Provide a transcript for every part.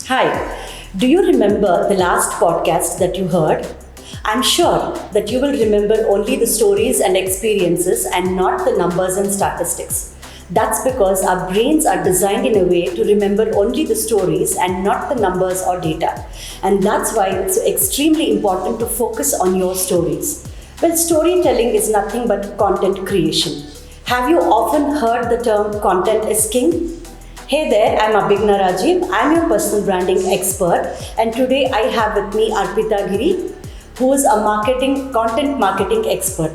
Hi, do you remember the last podcast that you heard? I'm sure that you will remember only the stories and experiences and not the numbers and statistics. That's because our brains are designed in a way to remember only the stories and not the numbers or data. And that's why it's extremely important to focus on your stories. Well, storytelling is nothing but content creation. Have you often heard the term content is king? Hey there, I'm Abhigna Rajiv. I'm your personal branding expert, and today I have with me Arpita Giri, who is a content marketing expert.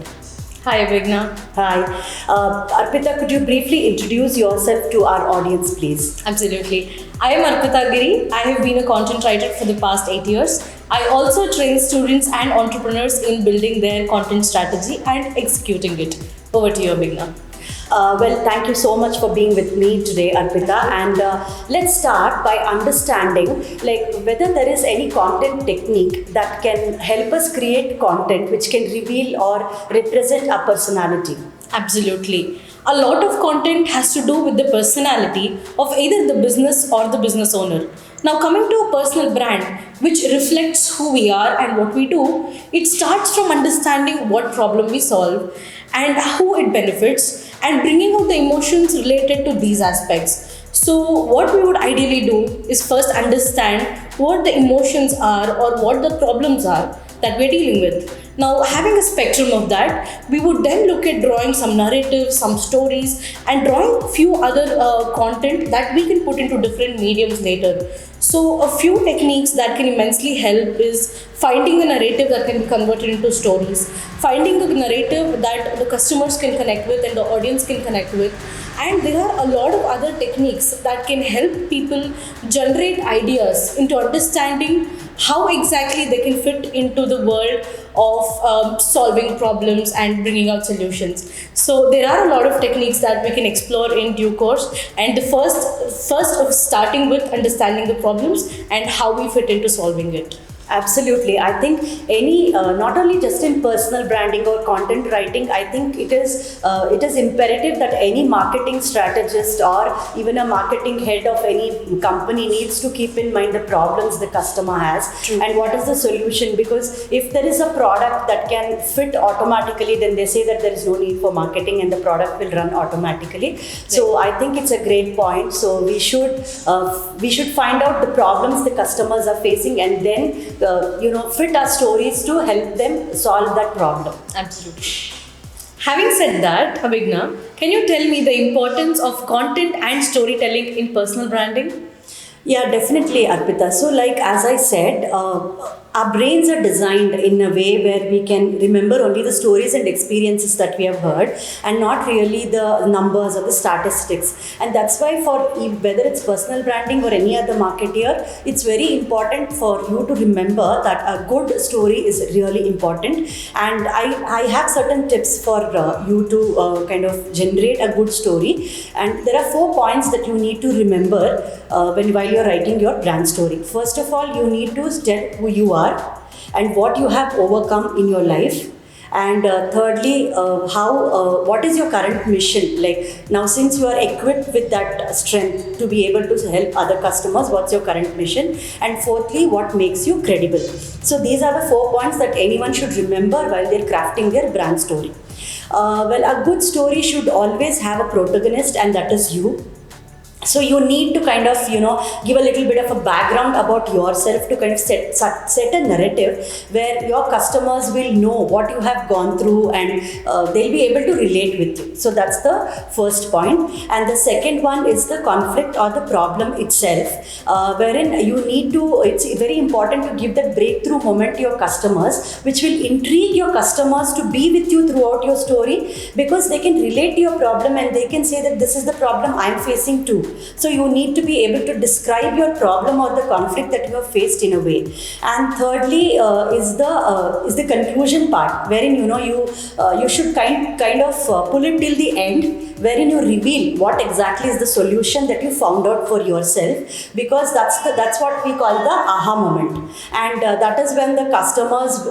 Hi, Vigna. Hi. Arpita, could you briefly introduce yourself to our audience, please? Absolutely. I am Arpita Giri. I have been a content writer for the past 8 years. I also train students and entrepreneurs in building their content strategy and executing it. Over to you, Vigna. Well, thank you so much for being with me today, Arpita. And let's start by understanding whether there is any content technique that can help us create content which can reveal or represent our personality. Absolutely. A lot of content has to do with the personality of either the business or the business owner. Now, coming to a personal brand which reflects who we are and what we do, it starts from understanding what problem we solve and who it benefits and bringing out the emotions related to these aspects. So, what we would ideally do is first understand what the emotions are or what the problems are that we're dealing with. Now, having a spectrum of that, we would then look at drawing some narratives, some stories, and drawing few other content that we can put into different mediums later. So, a few techniques that can immensely help is finding the narrative that can be converted into stories, finding the narrative that the customers can connect with and the audience can connect with. And there are a lot of other techniques that can help people generate ideas into understanding how exactly they can fit into the world of solving problems and bringing out solutions. So there are a lot of techniques that we can explore in due course. And the first of starting with understanding the problems and how we fit into solving it. Absolutely. I think not only just in personal branding or content writing, I think it is imperative that any marketing strategist or even a marketing head of any company needs to keep in mind the problems the customer has. True. And what is the solution. Because if there is a product that can fit automatically, then they say that there is no need for marketing and the product will run automatically. Right. So I think it's a great point. So we should find out the problems the customers are facing and then fit our stories to help them solve that problem. Absolutely. Having said that, Abhigna, can you tell me the importance of content and storytelling in personal branding? Yeah, definitely, Arpita. So, as I said, our brains are designed in a way where we can remember only the stories and experiences that we have heard and not really the numbers or the statistics. And that's why whether it's personal branding or any other marketeer, it's very important for you to remember that a good story is really important. And I have certain tips for you to kind of generate a good story. And there are 4 points that you need to remember while you're writing your brand story. First of all, you need to tell who you are and what you have overcome in your life. And thirdly, what is your current mission? Now, since you are equipped with that strength to be able to help other customers, what's your current mission? And fourthly, what makes you credible? So these are the 4 points that anyone should remember while they're crafting their brand story. A good story should always have a protagonist, and that is you. So you need to kind of, give a little bit of a background about yourself to kind of set a narrative where your customers will know what you have gone through and they'll be able to relate with you. So that's the first point. And the second one is the conflict or the problem itself, wherein it's very important to give that breakthrough moment to your customers, which will intrigue your customers to be with you throughout your story, because they can relate to your problem and they can say that this is the problem I'm facing too. So you need to be able to describe your problem or the conflict that you have faced in a way. And thirdly is the conclusion part, wherein you should kind of pull it till the end, wherein you reveal what exactly is the solution that you found out for yourself, because that's what we call the aha moment. And that is when the customers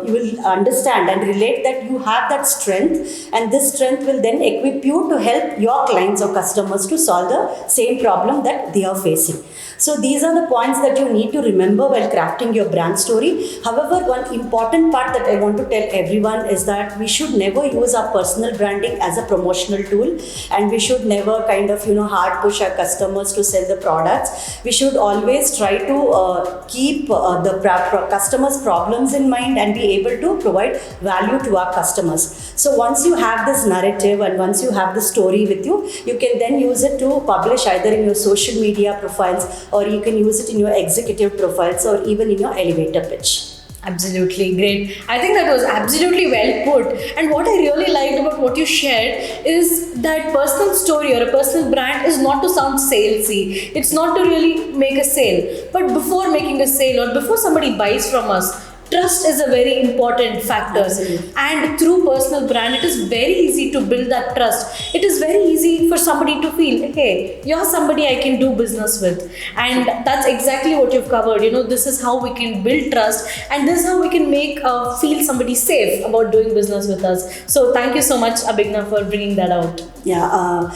you will understand and relate that you have that strength, and this strength will then equip you to help your clients or customers to solve the same problem that they are facing. So these are the points that you need to remember while crafting your brand story. However, one important part that I want to tell everyone is that we should never use our personal branding as a promotional tool, and we should never kind of hard push our customers to sell the products. We should always try to keep the customers' problems in mind and be able to provide value to our customers. So once you have this narrative and once you have the story with you, you can then use it to publish either in your social media profiles, or you can use it in your executive profiles, or even in your elevator pitch. Absolutely great. I think that was absolutely well put. And what I really liked about what you shared is that personal story or a personal brand is not to sound salesy. It's not to really make a sale. But before making a sale or before somebody buys from us, trust is a very important factor. Absolutely. And through personal brand, it is very easy to build that trust. It is very easy for somebody to feel, hey, you're somebody I can do business with. And that's exactly what you've covered. This is how we can build trust, and this is how we can make feel somebody safe about doing business with us. So thank you so much, Abhigna, for bringing that out. Yeah,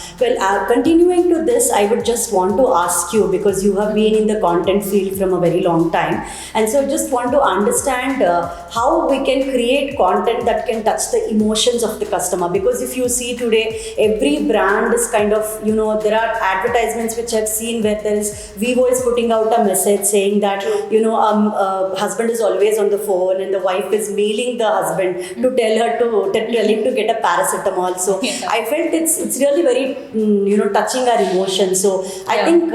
continuing to this, I would just want to ask you, because you have been in the content field from a very long time, and so just want to understand how we can create content that can touch the emotions of the customer. Because if you see today, every brand is kind of, there are advertisements which I've seen where there is Vivo is putting out a message saying that, husband is always on the phone and the wife is mailing the husband to tell him to get a paracetamol. So Yeah. I felt it's really very, touching our emotions. So I think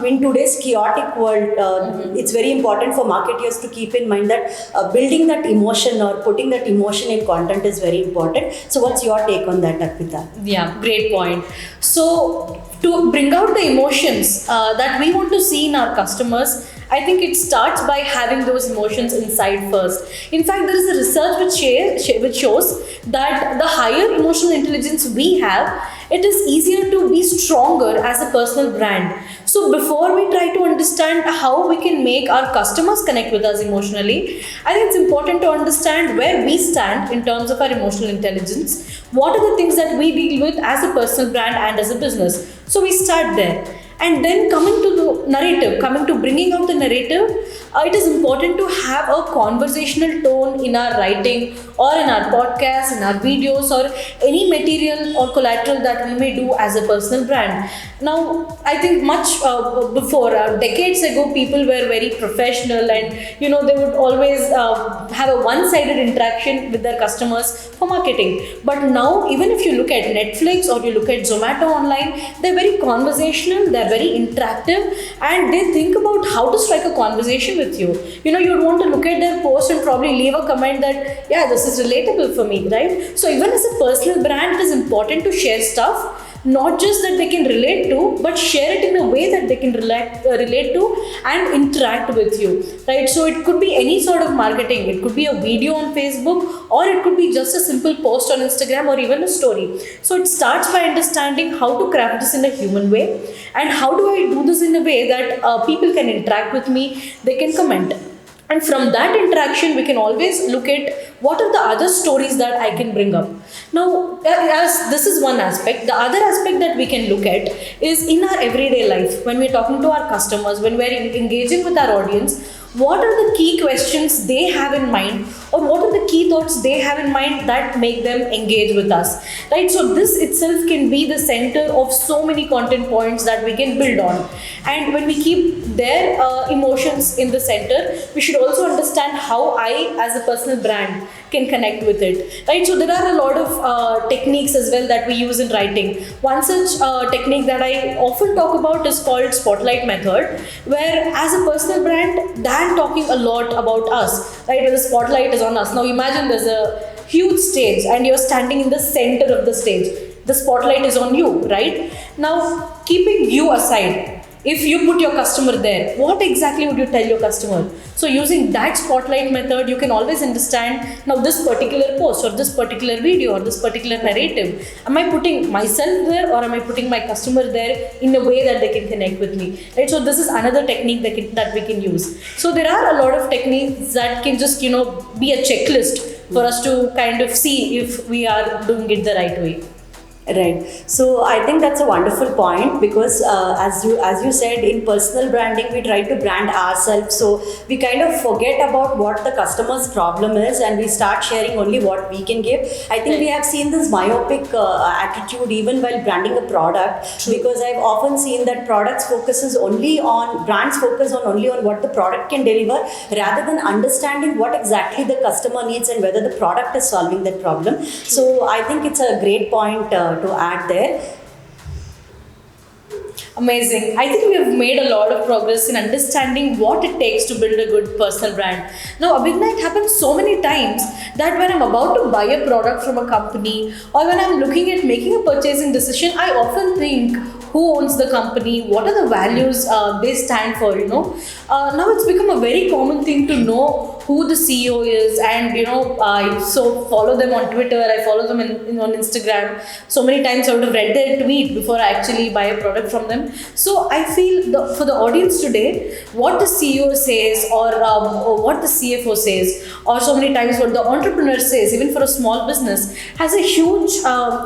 in today's chaotic world, it's very important for marketers to keep in mind that building that emotion or putting that emotion in content is very important. So what's your take on that, Arpita? Yeah, great point. So, to bring out the emotions that we want to see in our customers, I think it starts by having those emotions inside first. In fact, there is a research which shows that the higher emotional intelligence we have, it is easier to be stronger as a personal brand. So before we try to understand how we can make our customers connect with us emotionally, I think it's important to understand where we stand in terms of our emotional intelligence. What are the things that we deal with as a personal brand and as a business? So we start there. And then coming to the narrative, coming to bringing out the narrative, it is important to have a conversational tone in our writing or in our podcasts, in our videos, or any material or collateral that we may do as a personal brand. Now, I think much before, decades ago, people were very professional, and they would always have a one-sided interaction with their customers for marketing. But now, even if you look at Netflix or you look at Zomato online, they're very conversational, they're very interactive, and they think about how to strike a conversation with you. You'd want to look at their post and probably leave a comment that, yeah, this is relatable for me, right? So even as a personal brand, it is important to share stuff, not just that they can relate to, but share it in a way that they can relate to and interact with you, right? So it could be any sort of marketing. It could be a video on Facebook, or it could be just a simple post on Instagram, or even a story. So it starts by understanding how to craft this in a human way, and how do I do this in a way that people can interact with me, they can comment. And from that interaction, we can always look at what are the other stories that I can bring up. Now, as this is one aspect, the other aspect that we can look at is in our everyday life, when we're talking to our customers, when we're engaging with our audience, what are the key questions they have in mind, or what are the key thoughts they have in mind that make them engage with us, right? So this itself can be the center of so many content points that we can build on. And when we keep their emotions in the center, we should also understand how I, as a personal brand, can connect with it, right? So there are a lot of techniques as well that we use in writing. One such technique that I often talk about is called spotlight method, where as a personal brand, than talking a lot about us, right? Where the spotlight is on us. Now imagine there's a huge stage and you're standing in the center of the stage. The spotlight is on you, right? Now, keeping you aside, if you put your customer there, what exactly would you tell your customer? So using that spotlight method, you can always understand, now this particular post or this particular video or this particular narrative, am I putting myself there, or am I putting my customer there in a way that they can connect with me, right? So this is another technique that we can use. So there are a lot of techniques that can just, be a checklist for us to kind of see if we are doing it the right way. Right. So I think that's a wonderful point because as you said, in personal branding we try to brand ourselves. So we kind of forget about what the customer's problem is and we start sharing only what we can give. I think we have seen this myopic attitude even while branding a product. True. Because I've often seen that brands focus on only on what the product can deliver rather than understanding what exactly the customer needs and whether the product is solving that problem. So I think it's a great point to add there. Amazing. I think we have made a lot of progress in understanding what it takes to build a good personal brand. Now, Abhigna, it happens so many times that when I'm about to buy a product from a company or when I'm looking at making a purchasing decision, I often think who owns the company, what are the values they stand for, Now it's become a very common thing to know who the CEO is, and I so follow them on Twitter, I follow them on Instagram. So many times I would have read their tweet before I actually buy a product from them. So I feel for the audience today, what the CEO says or what the CFO says, or so many times what the entrepreneur says, even for a small business, has a huge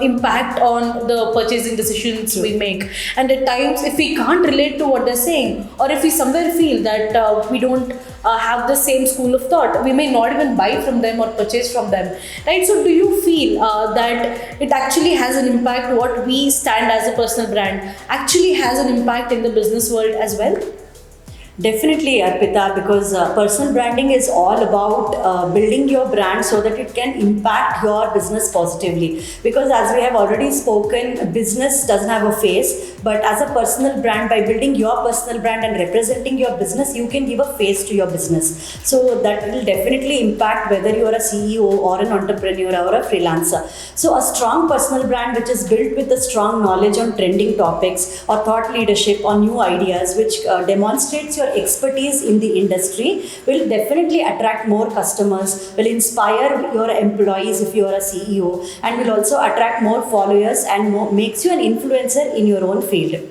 impact on the purchasing decisions we make. And at times, if we can't relate to what they're saying, or if we somewhere feel that we don't have the same school of thought, we may not even buy from them or purchase from them, right? So do you feel that it actually has an impact, what we stand as a personal brand actually has an impact in the business world as well? Definitely, Arpita, because personal branding is all about building your brand so that it can impact your business positively. Because as we have already spoken, business doesn't have a face, but as a personal brand, by building your personal brand and representing your business, you can give a face to your business. So that will definitely impact whether you are a CEO or an entrepreneur or a freelancer. So a strong personal brand which is built with a strong knowledge on trending topics or thought leadership or new ideas, which demonstrates your expertise in the industry, will definitely attract more customers, will inspire your employees if you are a CEO, and will also attract more followers and makes you an influencer in your own field.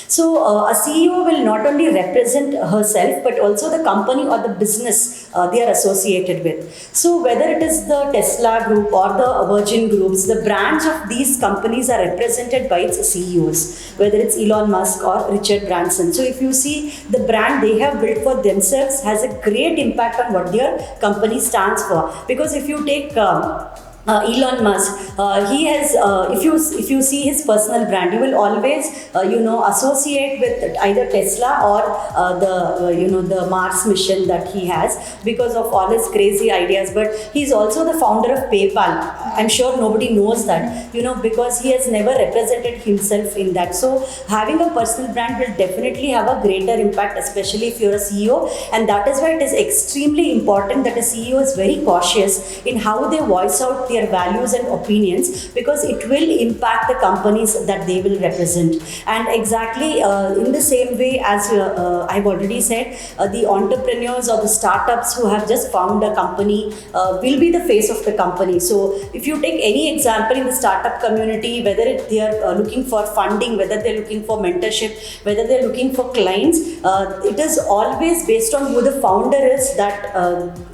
So a CEO will not only represent herself but also the company or the business they are associated with. So whether it is the Tesla group or the Virgin groups, the brands of these companies are represented by its CEOs, whether it's Elon Musk or Richard Branson. So if you see, the brand they have built for themselves has a great impact on what their company stands for. Because if you take Elon Musk, he has. If you see his personal brand, you will always associate with either Tesla or the Mars mission that he has because of all his crazy ideas. But he's also the founder of PayPal. I'm sure nobody knows that, because he has never represented himself in that. So having a personal brand will definitely have a greater impact, especially if you're a CEO, and that is why it is extremely important that a CEO is very cautious in how they voice out their values and opinions, because it will impact the companies that they will represent. And exactly in the same way as I've already said, the entrepreneurs or the startups who have just found a company will be the face of the company. So if you take any example in the startup community, whether they are looking for funding, whether they're looking for mentorship, whether they're looking for clients, it is always based on who the founder is that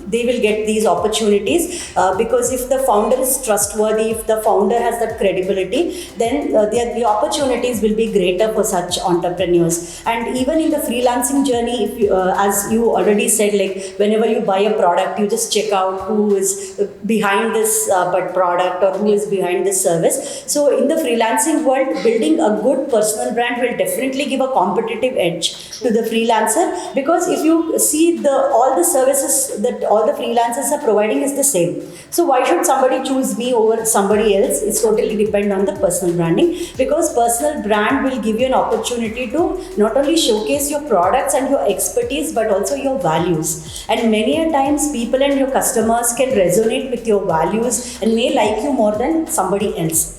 they will get these opportunities, because if the founder is trustworthy, if the founder has that credibility, then the opportunities will be greater for such entrepreneurs. And even in the freelancing journey, if you, as you already said, like whenever you buy a product, you just check out who is behind this product or who is behind this service. So in the freelancing world, building a good personal brand will definitely give a competitive edge to the freelancer, because if you see all the services that all the freelancers are providing is the same. So why should somebody choose me over somebody else? It's totally depend on the personal branding, because personal brand will give you an opportunity to not only showcase your products and your expertise but also your values. And many a times people and your customers can resonate with your values and may like you more than somebody else.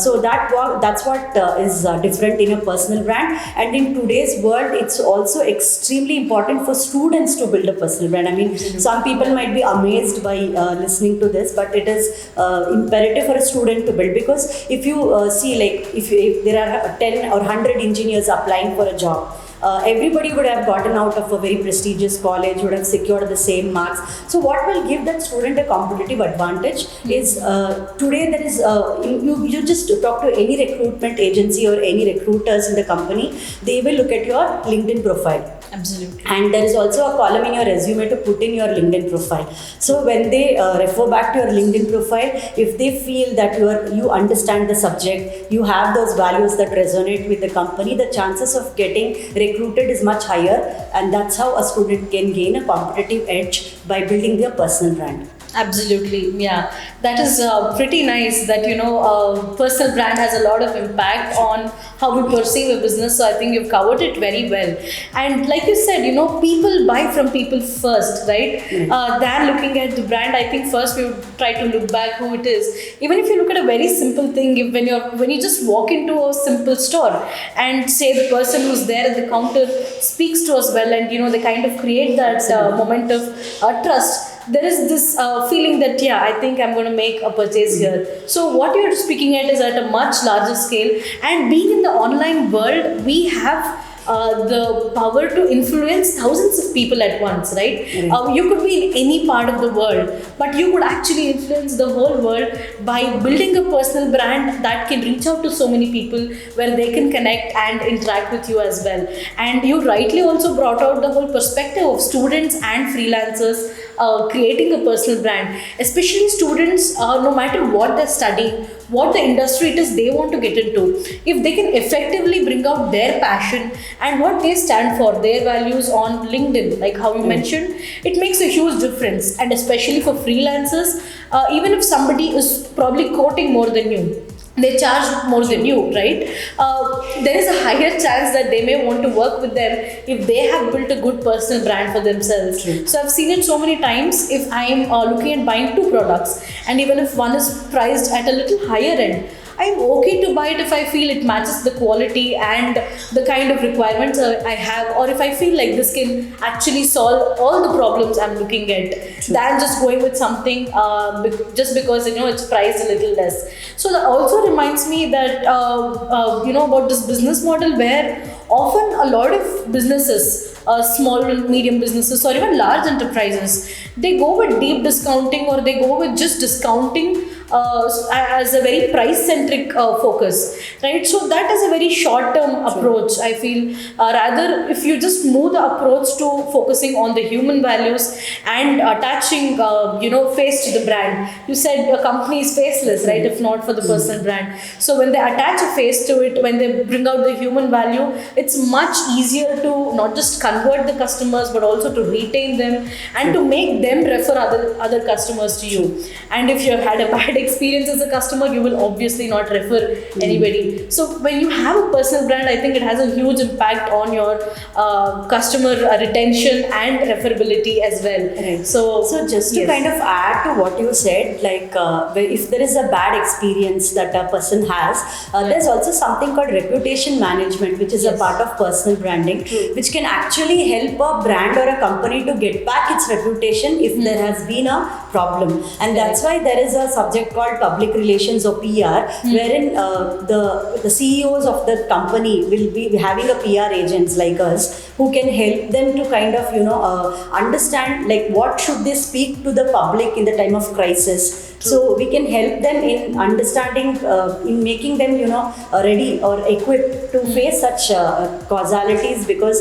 So that's what is different in a personal brand. And in today's world, it's also extremely important for students to build a personal brand. I mean, some people might be amazed by listening to this, but it is imperative for a student to build, because if you see, like if there are 10 or 100 engineers applying for a job, everybody would have gotten out of a very prestigious college, would have secured the same marks. So what will give that student a competitive advantage is today there is you just talk to any recruitment agency or any recruiters in the company, they will look at your LinkedIn profile. Absolutely. And there is also a column in your resume to put in your LinkedIn profile. So when they refer back to your LinkedIn profile, if they feel that you understand the subject, you have those values that resonate with the company, the chances of getting recruited is much higher, and that's how a student can gain a competitive edge by building their personal brand. Absolutely, yeah. That is pretty nice that, personal brand has a lot of impact on how we perceive a business. So I think you've covered it very well. And like you said, people buy from people first, right? Than looking at the brand. I think first we would try to look back who it is. Even if you look at a very simple thing, when you just walk into a simple store and say the person who's there at the counter speaks to us well, and they kind of create that moment of trust. There is this feeling that, I think I'm going to make a purchase here. So what you're speaking at is at a much larger scale. And being in the online world, we have the power to influence thousands of people at once, right? You could be in any part of the world, but you could actually influence the whole world by building a personal brand that can reach out to so many people, where they can connect and interact with you as well. And you rightly also brought out the whole perspective of students and freelancers creating a personal brand, especially students, no matter what they're studying, what the industry it is they want to get into. If they can effectively bring out their passion and what they stand for, their values on LinkedIn, like how you mentioned, it makes a huge difference. And especially for freelancers, even if somebody is probably quoting more than you, they charge more than you, right? There is a higher chance that they may want to work with them if they have built a good personal brand for themselves. True. So I've seen it so many times. If I'm looking at buying two products, and even if one is priced at a little higher end, I'm okay to buy it if I feel it matches the quality and the kind of requirements I have, or if I feel like this can actually solve all the problems I'm looking at, than just going with something just because it's priced a little less. So that also reminds me that about this business model, where often a lot of businesses, small and medium businesses, or even large enterprises, they go with deep discounting, or they go with just discounting as a very price-centric focus, right? So that is a very short-term approach, I feel. Rather, if you just move the approach to focusing on the human values and attaching, face to the brand. You said a company is faceless, right? If not for the personal brand. So when they attach a face to it, when they bring out the human value, it's much easier to not just convert the customers, but also to retain them and to make them refer other customers to you. And if you have had a bad experience as a customer, you will obviously not refer anybody. So when you have a personal brand, I think it has a huge impact on your customer retention and referability as well. Right. So just to kind of add to what you said, like if there is a bad experience that a person has, there's also something called reputation management, which is a part of personal branding, which can actually help a brand or a company to get back its reputation if there has been a problem. And that's why there is a subject called public relations, or PR, wherein the CEOs of the company will be having a PR agents like us, who can help them to kind of understand like what should they speak to the public in the time of crisis. So we can help them in understanding, in making them ready or equipped to face such causalities, because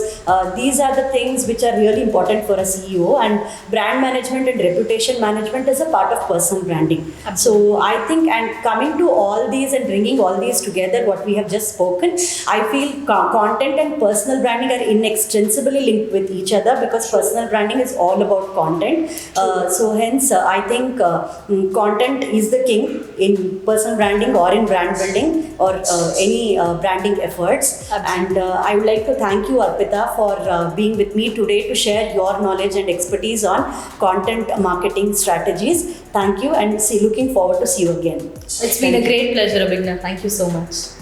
these are the things which are really important for a CEO, and brand management and reputation management is a part of personal branding. So I think, and coming to all these and bringing all these together, what we have just spoken, I feel content and personal branding are inextricably linked with each other, because personal branding is all about content. So hence I think content is the king in personal branding or in brand building or any branding efforts. And I would like to thank you, Arpita, for being with me today to share your knowledge and expertise on content marketing strategies. Thank you, and looking forward to see you again. It's been a great pleasure, Abhigna. Thank you so much.